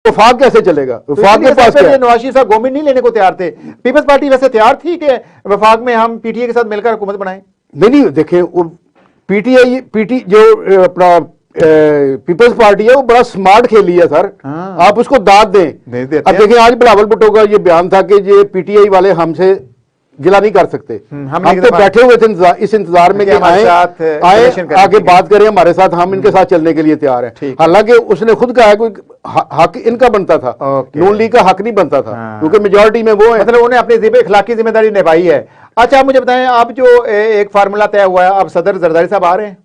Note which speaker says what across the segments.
Speaker 1: वफाक कैसे चलेगा, वफाक के पास क्या है?
Speaker 2: नवाज शरीफ साहब गवर्नमेंट नहीं लेने को तैयार थे, पीपल्स पार्टी वैसे तैयार थी कि वफाक में हम पीटीआई के साथ मिलकर हुकूमत बनाएं।
Speaker 1: नहीं देखें, पीटी जो अपना पीपल्स पार्टी है वो बड़ा स्मार्ट खेली है सर, आप उसको दाद दें। अब देखें आज बिलावल भुट्टो का ये बयान था कि ये पीटीआई वाले हमसे गिला नहीं कर सकते, हम तो बैठे हुए थे इस इंतजार में कि आए आगे बात करें हमारे साथ, हम इनके साथ चलने के लिए तैयार हैं। हालांकि उसने खुद कहा है कोई हक इनका बनता था, नून लीग का हक नहीं बनता था, क्योंकि मेजॉरिटी में वो है,
Speaker 2: मतलब उन्हें अपनी इखलाकी जिम्मेदारी निभाई है। अच्छा, आप मुझे बताएं, आप जो एक फार्मूला तय हुआ है, अब सदर जरदारी साहब आ रहे हैं?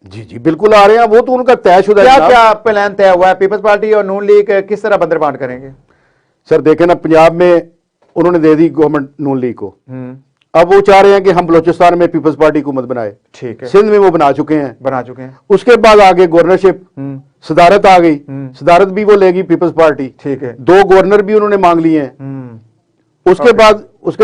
Speaker 1: जी बिल्कुल आ रहे हैं, वो तो उनका तयशुदा है।
Speaker 2: क्या प्लान तय हुआ है? पीपल्स पार्टी और नून लीग किस तरह बंदरबांट करेंगे?
Speaker 1: सर देखें ना, पंजाब में उन्होंने दे दी गवर्नमेंट नून लीग को, अब वो चाह रहे हैं कि हम बलोचिस्तान में पीपल्स पार्टी हुकूमत बनाए।
Speaker 2: ठीक है,
Speaker 1: सिंध में वो बना चुके हैं। उसके बाद आगे गवर्नरशिप, सदारत आ गई, सदारत भी वो लेगी पीपल्स पार्टी।
Speaker 2: ठीक है,
Speaker 1: 2 गवर्नर भी उन्होंने मांग लिए हैं। उसके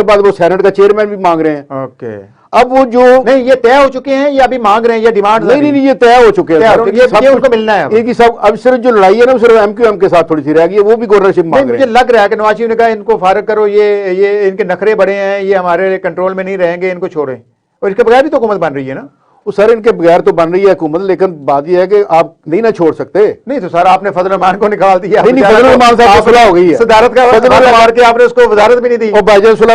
Speaker 1: बाद वो सेनेट का चेयरमैन भी मांग रहे हैं।
Speaker 2: ओके,
Speaker 1: अब वो जो
Speaker 2: नहीं, ये तय हो चुके हैं या अभी मांग रहे हैं, ये डिमांड?
Speaker 1: नहीं, ये तय हो चुके हैं,
Speaker 2: ये उनको मिलना है।
Speaker 1: एक ही सब, अब सिर्फ जो लड़ाई है ना सिर्फ एमक्यूएम के साथ थोड़ी सी रह गई है, वो भी गवर्नरशिप मांग रहे हैं।
Speaker 2: मुझे लग रहा है कि नवाज शरीफ ने कहा इनको फारग करो, ये इनके नखरे बड़े हैं, ये हमारे कंट्रोल में नहीं रहेंगे, इनको छोड़ें। और इसके बगैर भी तो हुकूमत बन रही है ना?
Speaker 1: सर इनके बगैर तो बन रही है हुकूमत, लेकिन बात यह है कि आप नहीं ना छोड़ सकते।
Speaker 2: नहीं तो सर आपने फजल रहमान को निकाल दिया।
Speaker 1: नहीं, फजल रहमान साहब की सुलह हो गई है,
Speaker 2: सदारत का मार के आपने उसको वजारत भी नहीं दी।
Speaker 1: और भाईजान सुलह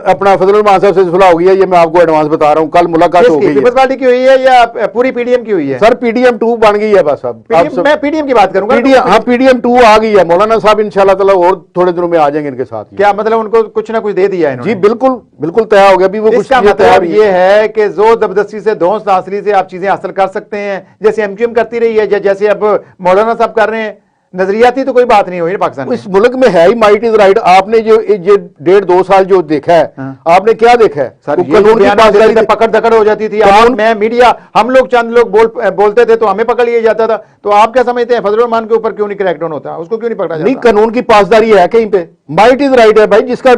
Speaker 1: अपना फजल रहमान साहब से सुलह हो गई है, ये मैं आपको एडवांस बता रहा हूँ, कल मुलाकात हो गई है।
Speaker 2: पीपल्स पार्टी की हुई है या पूरी पीडीएम की हुई है?
Speaker 1: सर पीडीएम 2 बन गई है बस। अब
Speaker 2: मैं पीडीएम की बात करूंगा।
Speaker 1: हाँ, पीडीएम 2 आ गई है, मौलाना साहब इंशाल्लाह ताला और थोड़े दिनों में आ जाएंगे इनके साथ।
Speaker 2: क्या मतलब उनको कुछ ना कुछ दे दिया है?
Speaker 1: जी बिल्कुल तय हो गया। अभी वो
Speaker 2: इसका मतलब ये है कि जोर जबरदस्ती से धौंस धांसली से आप चीजें हासिल कर सकते हैं, जैसे एमक्यूएम करती रही है, जैसे अब मौलाना साहब कर रहे हैं। नजरियाती तो कोई बात नहीं हुई पाकिस्तान में।
Speaker 1: इस मुल्क में है ही माइट इज राइट। आपने जो 1.5-2 साल जो देखा है, आपने क्या देखा है?
Speaker 2: कानून की पासदारी पकड़ दकड़ हो जाती थी, मैं मीडिया हम लोग चंद लोग बोलते थे तो हमें पकड़ लिया जाता था। तो आप क्या समझते हैं फजल रहमान के ऊपर क्यों नहीं क्रैकडाउन होता? उसको क्यों नहीं पकड़ा जाता?
Speaker 1: नहीं, कानून की पासदारी है कहीं पे, माइट इज राइट है भाई, जिसका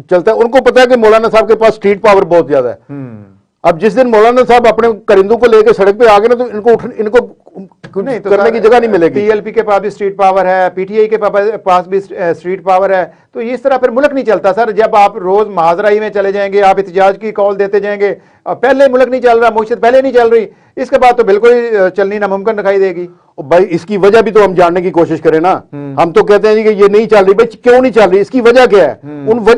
Speaker 1: चलता है। उनको पता है कि मौलाना साहब के पास स्ट्रीट पावर बहुत ज्यादा है। अब जिस दिन मौलाना साहब अपने करिंदों को लेकर सड़क पे आ गए ना, तो इनको नहीं तो करने की जगह नहीं मिलेगी।
Speaker 2: टीएलपी के पास भी स्ट्रीट पावर है, पीटीआई के पास भी स्ट्रीट पावर है। तो इस तरह फिर मुल्क नहीं चलता सर। जब आप रोज महाजराई में चले जाएंगे, आप एहतजाज की कॉल देते जाएंगे, पहले मुल्क नहीं चल रहा, मुश्किल पहले नहीं चल रही, इसके बाद तो बिल्कुल चलनी नामुमकिन दिखाई देगी।
Speaker 1: भाई इसकी वजह भी तो हम जानने की कोशिश करें ना। हम तो कहते हैं कि ये नहीं चल रही, भाई क्यों नहीं चल रही, इसकी वजह क्या है?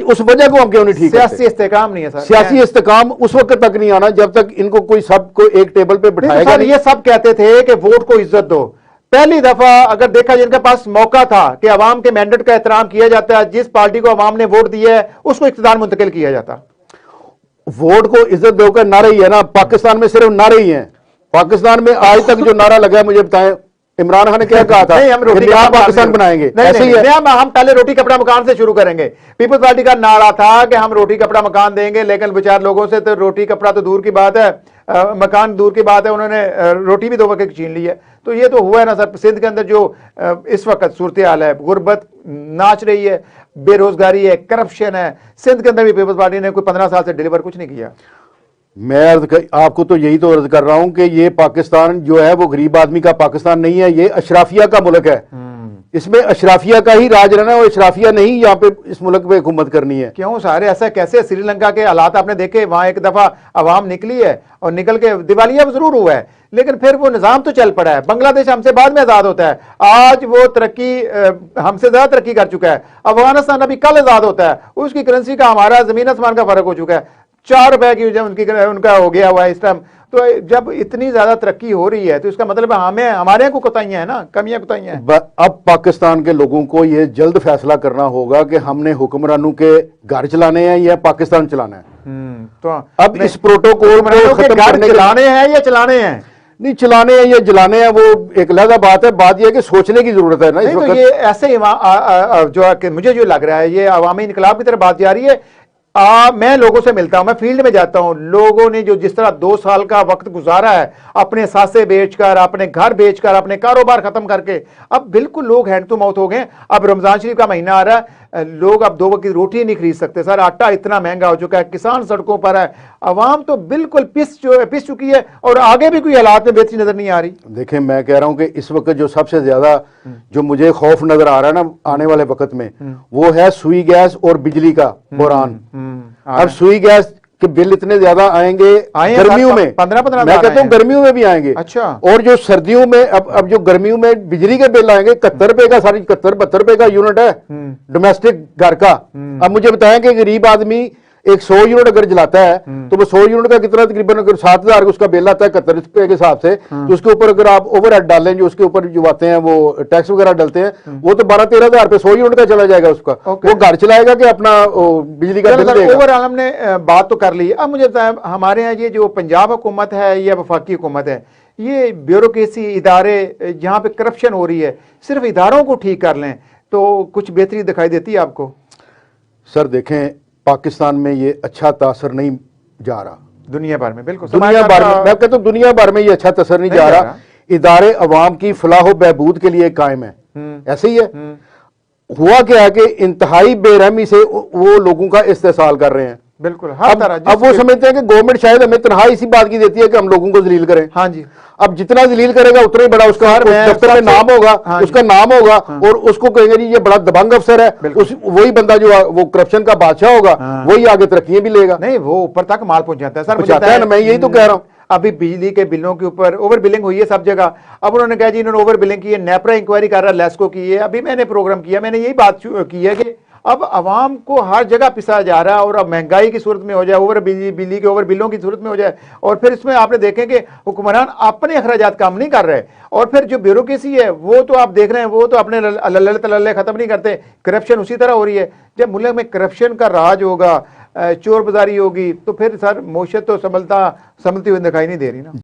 Speaker 1: उस वजह को हम क्यों नहीं ठीक करते?
Speaker 2: सियासी इस्तेकाम नहीं है सर।
Speaker 1: सियासी इस्तेकाम उस वक्त तक नहीं आना जब तक इनको कोई सबको एक टेबल पे बिठाएगा नहीं।
Speaker 2: ये सब कहते थे कि वोट को इज्जत दो। पहली दफा अगर देखा जिनके पास मौका था कि अवाम के मैंडेट का एहतराम किया जाता है, जिस पार्टी को अवाम ने वोट दिया है उसको इख्तियार मुंतकिल किया जाता।
Speaker 1: वोट को इज्जत देकर नारे ही है ना, पाकिस्तान में सिर्फ नारे ही हैं। पाकिस्तान में आज तक जो नारा लगा है, मुझे बताएं इमरान खान ने क्या कहा था?
Speaker 2: नहीं, हम रोटी
Speaker 1: पाकिस्तान बनाएंगे।
Speaker 2: ऐसे ही है। हम पहले रोटी कपड़ा मकान से शुरू करेंगे। पीपल्स पार्टी का नारा था कि हम रोटी कपड़ा मकान देंगे, लेकिन बेचारे लोगों से तो रोटी कपड़ा तो दूर की बात है, मकान दूर की बात है, उन्होंने रोटी भी 2 वक्त की छीन ली है। तो ये तो हुआ है ना सर। सिंध के अंदर जो इस वक्त सूरत हाल है, गुर्बत नाच रही है, बेरोजगारी है, करप्शन है। सिंध के अंदर भी पीपल्स पार्टी ने कोई 15 साल से डिलीवर कुछ नहीं किया।
Speaker 1: मैं आपको तो यही तो अर्ज कर रहा हूं कि ये पाकिस्तान जो है वो गरीब आदमी का पाकिस्तान नहीं है, ये अशराफिया का मुल्क है। इसमें अशराफिया का ही राज रहना है और अशराफिया नहीं यहाँ पे इस मुल्क पे हुकूमत करनी है।
Speaker 2: क्यों सारे ऐसा कैसे? श्रीलंका के हालात आपने देखे, वहां एक दफा अवाम निकली है और निकल के दिवालिया जरूर हुआ है, लेकिन फिर वो निजाम तो चल पड़ा है। बांग्लादेश हमसे बाद में आजाद होता है, आज वो तरक्की हमसे ज्यादा तरक्की कर चुका है। अफगानिस्तान अभी कल आजाद होता है, उसकी करेंसी का हमारा जमीन आसमान का फर्क हो चुका है। 4 रुपए की उनका हो गया हुआ है इस टाइम। तो जब इतनी ज्यादा तरक्की हो रही है तो इसका मतलब हमारे यहाँ को कोताहियां है ना, कमियां कोताहियां हैं।
Speaker 1: अब पाकिस्तान के लोगों को ये जल्द फैसला करना होगा कि हमने हुक्मरानों के घर चलाने हैं या पाकिस्तान चलाना है।
Speaker 2: तो
Speaker 1: अब इस प्रोटोकॉल को खत्म करने
Speaker 2: चलाने हैं या चलाने हैं?
Speaker 1: नहीं, चलाने हैं या जलाने हैं वो एक अलग बात है। बात यह है कि सोचने की जरूरत है ना इस वक्त।
Speaker 2: तो ये ऐसे ही जो मुझे जो लग रहा है ये अवामी इनकलाब की तरफ बात जा रही है। मैं लोगों से मिलता हूं, मैं फील्ड में जाता हूं, लोगों ने जो जिस तरह 2 साल का वक्त गुजारा है, अपने सासे बेचकर, अपने घर बेचकर, अपने कारोबार खत्म करके, अब बिल्कुल लोग हैंड टू माउथ हो गए। अब रमजान शरीफ का महीना आ रहा है, लोग अब 2 वक्त की रोटी नहीं खरीद सकते सर, आटा इतना महंगा हो चुका है, किसान सड़कों पर है, आवाम तो बिल्कुल पिस चुकी है और आगे भी कोई हालात में बेहतरी नजर नहीं आ रही।
Speaker 1: देखें, मैं कह रहा हूं कि इस वक्त जो सबसे ज्यादा जो मुझे खौफ नजर आ रहा है ना आने वाले वक्त में, वो है सुई गैस और बिजली का बुरान। अब सुई गैस के बिल इतने ज्यादा आएंगे गर्मियों में,
Speaker 2: 15-15
Speaker 1: मैं कहता हूँ गर्मियों में भी आएंगे।
Speaker 2: अच्छा।
Speaker 1: और जो सर्दियों में अब जो गर्मियों में बिजली के बिल आएंगे 71 रुपए का, सारी 71-72 रुपए का यूनिट है डोमेस्टिक घर का। अब मुझे बताएं कि गरीब आदमी एक 100 यूनिट अगर जलाता है तो वो 100 यूनिट का कितना, तकरीबन अगर 7,000 उसका बिल आता है 71 रुपए के हिसाब से, तो उसके ऊपर अगर आप ओवरहेड डालें, जो उसके ऊपर जो आते हैं वो टैक्स वगैरह डलते हैं, वो तो 12-13 हजार रुपए 100 यूनिट का चला जाएगा उसका। वो घर चलाएगा कि अपना बिजली का बिल देगा।
Speaker 2: ओवरऑल हमने बात तो कर ली। अब मुझे बताएं, हमारे यहाँ ये जो पंजाब हुकूमत है या वफाकी हुकूमत है, ये ब्यूरोक्रेसी इदारे जहाँ पे करप्शन हो रही है, सिर्फ इदारों को ठीक कर लें तो कुछ बेहतरी दिखाई देती है आपको?
Speaker 1: सर देखें, पाकिस्तान में ये अच्छा तासर नहीं जा रहा,
Speaker 2: दुनिया भर में, बिल्कुल
Speaker 1: दुनिया भर में, मैं कहता हूँ दुनिया भर में ये अच्छा तासर नहीं जा रहा। इदारे अवाम की फलाह बहबूद के लिए कायम है, ऐसे ही है। हुआ क्या है कि इंतहाई बेरहमी से वो लोगों का इस्तेसाल कर रहे हैं,
Speaker 2: बिल्कुल हर तरह।
Speaker 1: अब वो समझते हैं कि गवर्नमेंट शायद हमें तनहाई इसी बात की देती है कि हम लोगों को जलील करें।
Speaker 2: हाँ जी।
Speaker 1: अब जितना जलील करेगा उतना ही बड़ा उसका दफ्तर में नाम होगा। हाँ, उसका नाम होगा। हाँ, और उसको कहेंगे जी ये बड़ा दबंग अफसर है, वही बंदा जो वो करप्शन का बादशाह होगा। हाँ, वही आगे तरक्कियां भी लेगा।
Speaker 2: नहीं, वो ऊपर तक माल पहुंच जाता है सर,
Speaker 1: पहुंचाता है ना, मैं यही तो कह रहा हूँ।
Speaker 2: अभी बिजली के बिलों के ऊपर ओवर बिलिंग हुई है सब जगह। अब उन्होंने कहा जी इन्होंने ओवर बिलिंग की है, नेपरा इंक्वायरी कर रहा है, लेस्को की है। अभी मैंने प्रोग्राम किया, मैंने यही बात की है कि अब आवाम को हर जगह पिसा जा रहा है, और अब महंगाई की सूरत में हो जाए, ओवर बिजली के ओवर बिलों की सूरत में हो जाए, और फिर इसमें आपने देखें कि हुक्मरान अपने अखराजात काम नहीं कर रहे, और फिर जो ब्यूरोक्रेसी है वो तो आप देख रहे हैं, वो तो अपने लल्ले तल्ले खत्म नहीं करते। करप्शन उसी तरह हो रही है। जब मुल्क में करप्शन का राज होगा, चोर बाजारी होगी, तो फिर सर मोशत तो संभलती हुई दिखाई नहीं दे रही ना।